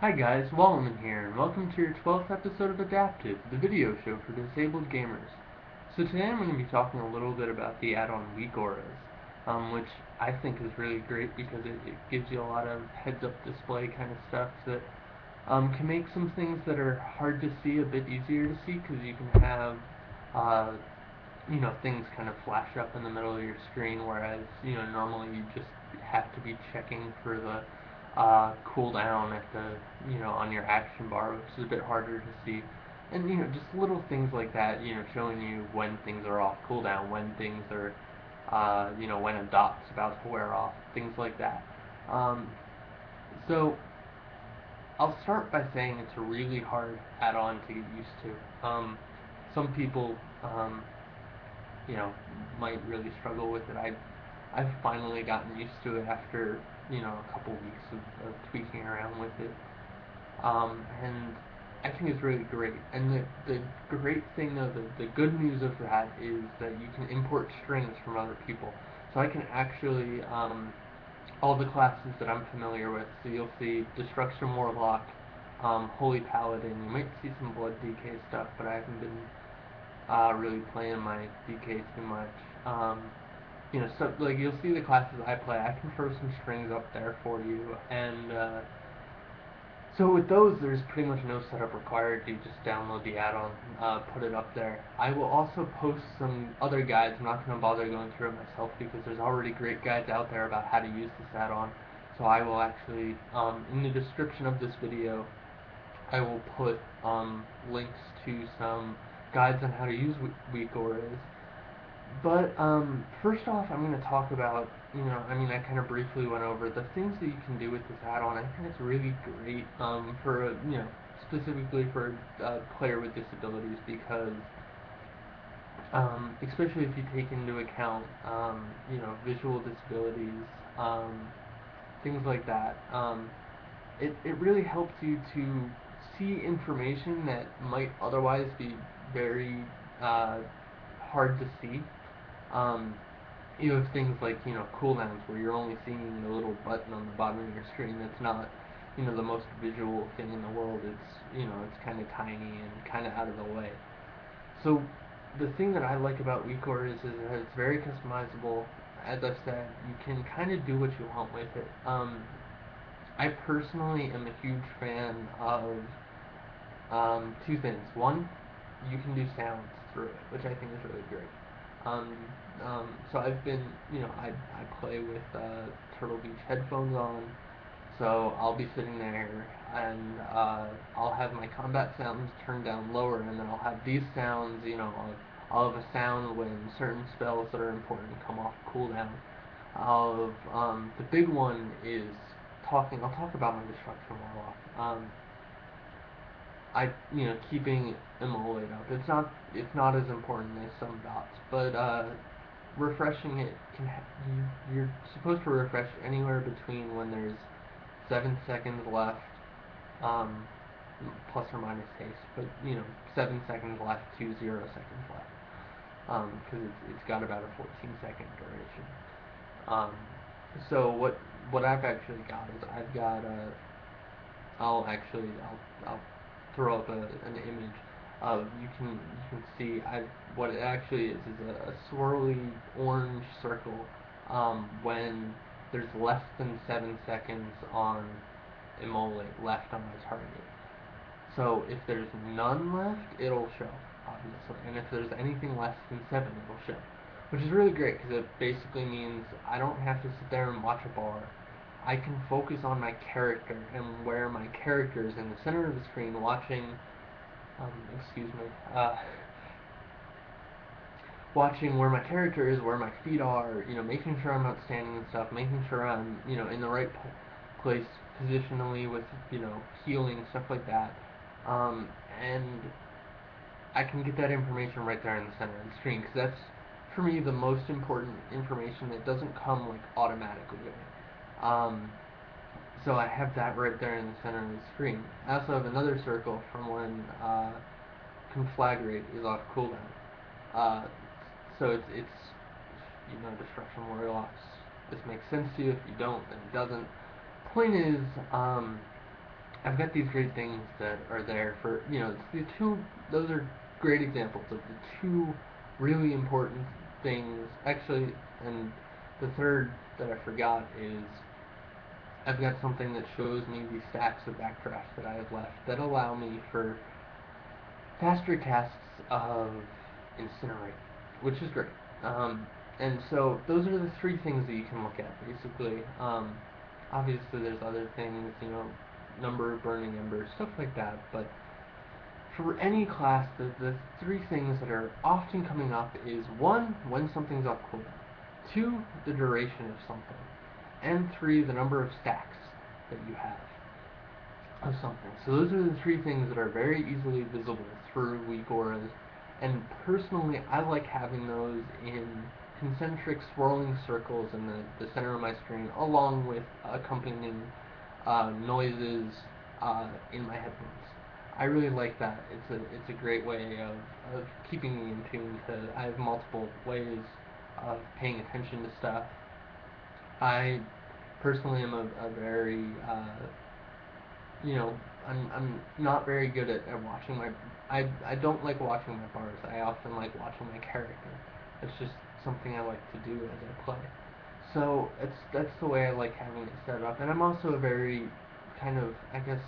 Hi guys, Walaman here, and welcome to your 12th episode of Adapted, the video show for disabled gamers. So today I'm going to be talking a little bit about the add-on WeakAuras, which I think is really great because it gives you a lot of heads-up display kind of stuff that can make some things that are hard to see a bit easier to see because you can have uh, things kind of flash up in the middle of your screen, whereas, normally you just have to be checking for the cooldown at the, on your action bar, which is a bit harder to see. And, just little things like that, showing you when things are off cooldown, when things are, when a dot's about to wear off, things like that. Um, so, I'll start by saying it's a really hard add-on to get used to. Some people, you know, might really struggle with it. I've finally gotten used to it after a couple weeks of tweaking around with it, and I think it's really great. And the great thing though, the good news of that is that you can import strings from other people. So I can actually all the classes that I'm familiar with. So you'll see Destruction Warlock, Holy Paladin. You might see some Blood DK stuff, but I haven't been really playing my DK too much. So like you'll see the classes I play. I can throw some strings up there for you, and so with those, there's pretty much no setup required. You just download the add-on, put it up there. I will also post some other guides. I'm not going to bother going through it myself because there's already great guides out there about how to use this add-on. So I will actually, in the description of this video, I will put links to some guides on how to use WeakAuras. But first off, I'm going to talk about, I kind of briefly went over the things that you can do with this add-on. I think it's really great for, specifically for a player with disabilities because, especially if you take into account, visual disabilities, things like that, it really helps you to see information that might otherwise be very hard to see. Um, you have things like, cooldowns where you're only seeing the little button on the bottom of your screen that's not, the most visual thing in the world. It's kind of tiny and kind of out of the way. So the thing that I like about WeakAuras is that it's very customizable. As I've said, you can kind of do what you want with it. I personally am a huge fan of two things. One, you can do sounds through it, which I think is really great. Um, so I've been, I play with Turtle Beach headphones on, so I'll be sitting there and I'll have my combat sounds turned down lower, and then I'll have these sounds, I'll have a sound when certain spells that are important come off cooldown. The big one is I'll talk about my Destruction Warlock. Keeping Immolate up. It's not as important as some dots, but refreshing it you're supposed to refresh anywhere between when there's 7 seconds left, um, plus or minus haste, but 7 seconds left to 0 seconds left, because it's got about a 14-second duration. Um, so what I've actually got is I've got a I'll throw up an image of you can see what it actually is a swirly orange circle when there's less than 7 seconds on Immolate left on my target. So if there's none left, it'll show, obviously, and if there's anything less than 7, it'll show, which is really great because it basically means I don't have to sit there and watch a bar. I can focus on my character and where my character is in the center of the screen watching, excuse me, watching where my character is, where my feet are, making sure I'm not standing and stuff, making sure I'm, in the right place positionally with, healing, stuff like that. And I can get that information right there in the center of the screen because that's, for me, the most important information that doesn't come, like, automatically to me. So I have that right there in the center of the screen. I also have another circle from when Conflagrate is off cooldown. Uh, so it's Destruction Warlocks. This makes sense to you. If you don't, then it doesn't. Point is, I've got these great things that are there for, it's the two, those are great examples of the two really important things. Actually, and the third that I forgot is I've got something that shows me the stacks of backdrafts that I have left that allow me for faster casts of Incinerate, which is great. And so those are the three things that you can look at, basically. Obviously, there's other things, number of burning embers, stuff like that, but for any class, the three things that are often coming up is one, when something's off cooldown, two, the duration of something, and three, the number of stacks that you have of something. So those are the three things that are very easily visible through WeakAuras, and personally, I like having those in concentric swirling circles in the center of my screen, along with accompanying noises in my headphones. I really like that. It's a great way of keeping me in tune. I have multiple ways of paying attention to stuff. I personally am a very I'm not very good at watching my. I don't like watching my bars. I often like watching my character. It's just something I like to do as I play. So that's the way I like having it set up. And I'm also a very kind of, I guess,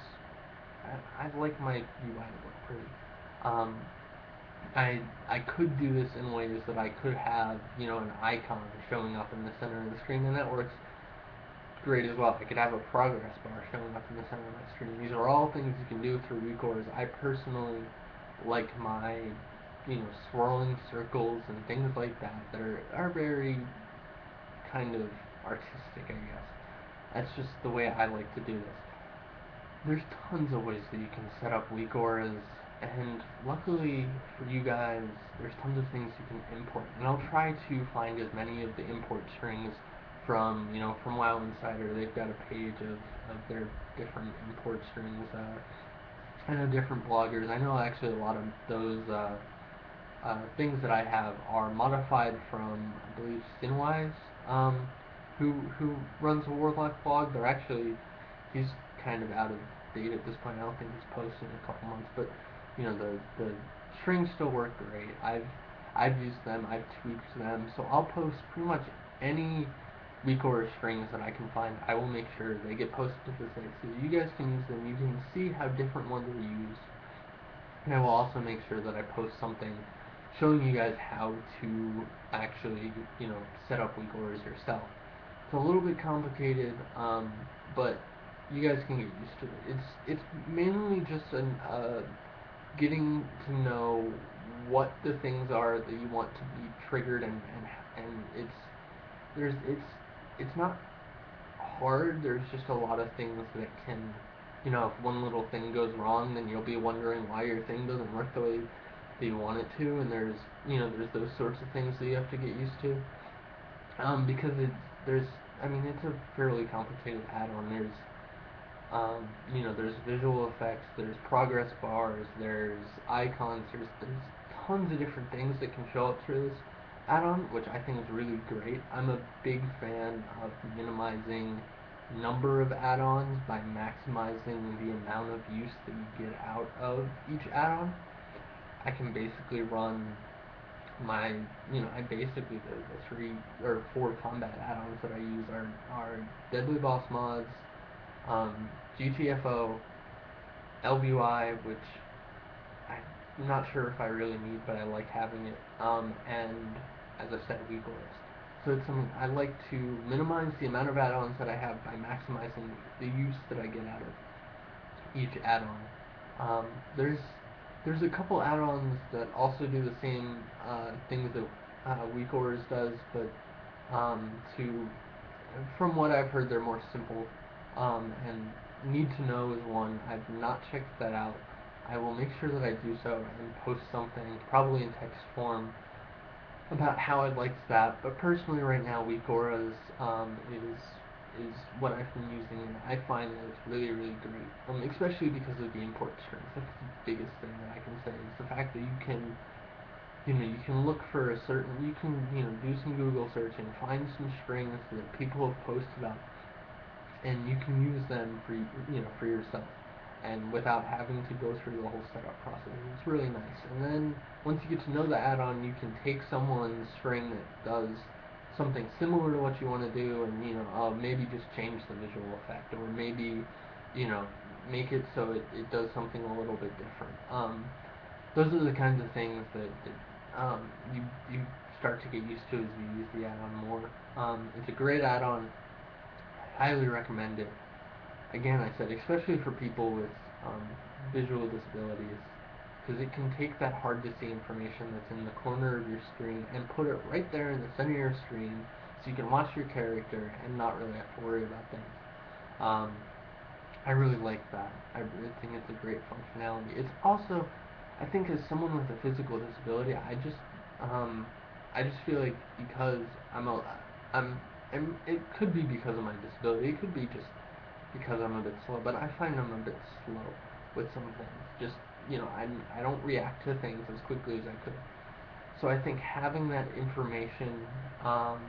I like my UI to look pretty. Um, I could do this in ways that I could have, an icon showing up in the center of the screen, and that works great as well. I could have a progress bar showing up in the center of my screen. These are all things you can do through WeakAuras. I personally like my, swirling circles and things like that are very kind of artistic, I guess. That's just the way I like to do this. There's tons of ways that you can set up WeakAuras, and luckily for you guys, there's tons of things you can import. And I'll try to find as many of the import strings from WoW Insider. They've got a page of their different import strings. I know different bloggers. I know actually a lot of those things that I have are modified from, I believe, Sinwise, who runs a Warlock blog. They're actually, he's kind of out of date at this point. I don't think he's posted in a couple months, but the strings still work great. I've used them. I've tweaked them. So I'll post pretty much any WeakAuras strings that I can find. I will make sure they get posted to the site so you guys can use them. You can see how different ones are used. And I will also make sure that I post something showing you guys how to actually, set up WeakAuras yourself. It's a little bit complicated, but you guys can get used to it. It's mainly just getting to know what the things are that you want to be triggered, and it's not hard. There's just a lot of things that can, if one little thing goes wrong, then you'll be wondering why your thing doesn't work the way that you want it to, and there's those sorts of things that you have to get used to. Because it's a fairly complicated add-on. There's visual effects, there's progress bars, there's icons, there's tons of different things that can show up through this add-on, which I think is really great. I'm a big fan of minimizing number of add-ons by maximizing the amount of use that you get out of each add-on. I can basically run I basically, the 3 or 4 combat add-ons that I use are Deadly Boss Mods, GTFO, LBUI, which I'm not sure if I really need, but I like having it, and, as I said, WeakAuras. So it's something I like to minimize the amount of add-ons that I have by maximizing the use that I get out of each add-on. There's a couple add-ons that also do the same things that WeakAuras does, but from what I've heard, they're more simple. And Need to Know is one. I've not checked that out. I will make sure that I do so and post something, probably in text form, about how I'd like that. But personally, right now, WeakAuras is what I've been using, and I find that it's really, really great. Especially because of the import strings. That's the biggest thing that I can say is the fact that you can look for you can do some Google searching, find some strings that people have posted up, and you can use them for yourself. and without having to go through the whole setup process. It's really nice. And then once you get to know the add-on, you can take someone's string that does something similar to what you want to do, and maybe just change the visual effect, or maybe make it so it does something a little bit different. Those are the kinds of things that you start to get used to as you use the add-on more. It's a great add-on. I highly recommend it. Again, I said, especially for people with visual disabilities, because it can take that hard-to-see information that's in the corner of your screen and put it right there in the center of your screen, so you can watch your character and not really have to worry about things. I really like that. I really think it's a great functionality. It's also, I think, as someone with a physical disability, I just feel like because and it could be because of my disability. It could be just because I'm a bit slow, but I find I'm a bit slow with some things. Just I don't react to things as quickly as I could. So I think having that information, up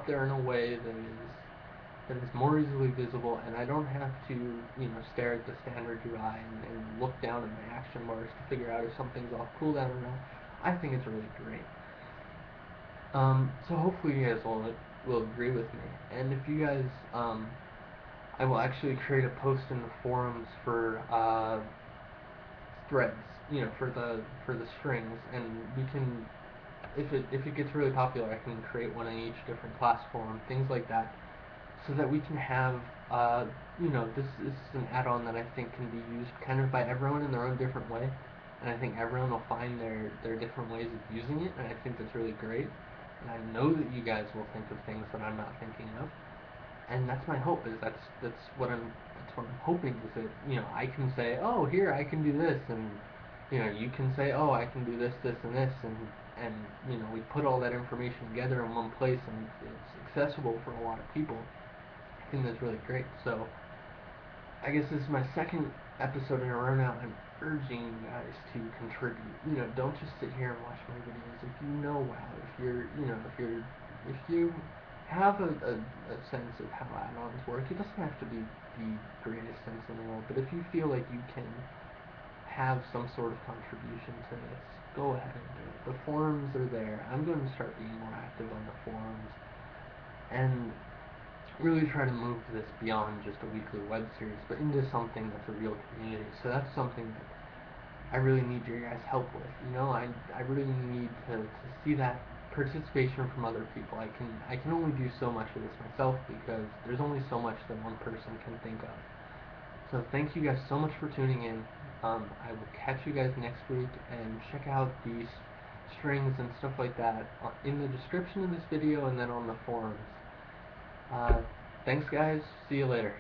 there in a way that is more easily visible, and I don't have to, stare at the standard UI and look down at my action bars to figure out if something's off cooldown or not. I think it's really great. So hopefully you guys will agree with me. And if you guys, I will actually create a post in the forums for threads, for the strings, and we can, if it gets really popular, I can create one in each different class forum, things like that, so that we can have, this is an add-on that I think can be used kind of by everyone in their own different way, and I think everyone will find their different ways of using it, and I think that's really great, and I know that you guys will think of things that I'm not thinking of, and that's my hope. Is that's what I'm hoping, is that I can say, oh, here, I can do this, and you can say, oh, I can do this, this, and this, and we put all that information together in one place, and it's accessible for a lot of people. I think that's really great. So I guess this is my second episode in a row now. I'm urging you guys to contribute. Don't just sit here and watch my videos. If you know WoW, if you have a sense of how add-ons work, it doesn't have to be the greatest sense in the world, but if you feel like you can have some sort of contribution to this, go ahead and do it. The forums are there. I'm going to start being more active on the forums and really try to move this beyond just a weekly web series, but into something that's a real community. So that's something that I really need your guys' help with. I really need to see that participation from other people. I can only do so much of this myself, because there's only so much that one person can think of. So thank you guys so much for tuning in. I will catch you guys next week, and check out these strings and stuff like that in the description of this video and then on the forums. Thanks guys, see you later.